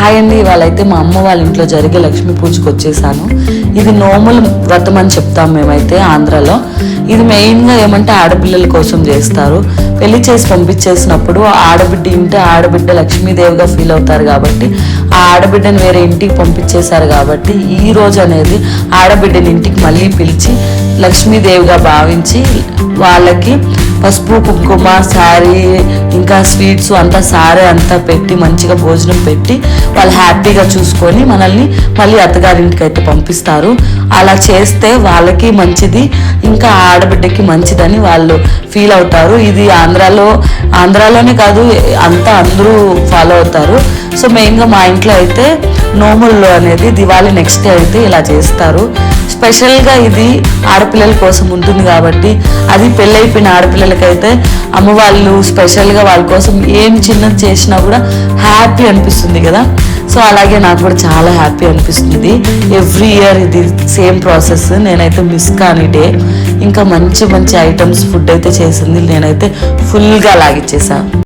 Hi అండి, వాళ్ళైతే మా అమ్మ వాళ్ళ ఇంట్లో జరిగే లక్ష్మీ పూజకు వచ్చేసాను. ఇది నోముల వ్రతం అని చెప్తాం మేమైతే ఆంధ్రాలో. ఇది మెయిన్గా ఏమంటే ఆడపిల్లల కోసం చేస్తారు. పెళ్లి చేసి పంపించేసినప్పుడు ఆడబిడ్డ ఉంటే ఆడబిడ్డ లక్ష్మీదేవిగా ఫీల్ అవుతారు కాబట్టి ఆ ఆడబిడ్డను వేరే ఇంటికి పంపించేశారు కాబట్టి ఈ రోజు అనేది ఆడబిడ్డని ఇంటికి మళ్ళీ పిలిచి లక్ష్మీదేవిగా భావించి వాళ్ళకి పసుపు కుంకుమ శారీ ఇంకా స్వీట్స్ అంతా సారే అంతా పెట్టి మంచిగా భోజనం పెట్టి వాళ్ళు హ్యాపీగా చూసుకొని మనల్ని మళ్ళీ అత్తగారింటికి అయితే పంపిస్తారు. అలా చేస్తే వాళ్ళకి మంచిది, ఇంకా ఆడబిడ్డకి మంచిదని వాళ్ళు ఫీల్ అవుతారు. ఇది ఆంధ్రాలోనే కాదు, అంతా అందరూ ఫాలో అవుతారు. సో మెయిన్గా మా ఇంట్లో అయితే నోముల్లో అనేది దివాళీ నెక్స్ట్ డే అయితే ఇలా చేస్తారు. స్పెషల్గా ఇది ఆడపిల్లల కోసం ఉంటుంది కాబట్టి అది పెళ్ళైపోయిన ఆడపిల్లలకైతే అమ్మవాళ్ళు స్పెషల్గా వాళ్ళ కోసం ఏం చిన్నది చేసినా కూడా హ్యాపీ అనిపిస్తుంది కదా. సో అలాగే నాకు కూడా చాలా హ్యాపీ అనిపిస్తుంది. ఎవ్రీ ఇయర్ ఇది సేమ్ ప్రాసెస్. నేనైతే మిస్ కాని డే. ఇంకా మంచి మంచి ఐటమ్స్ ఫుడ్ అయితే చేసింది, నేనైతే ఫుల్గా లాగిచ్చేసాను.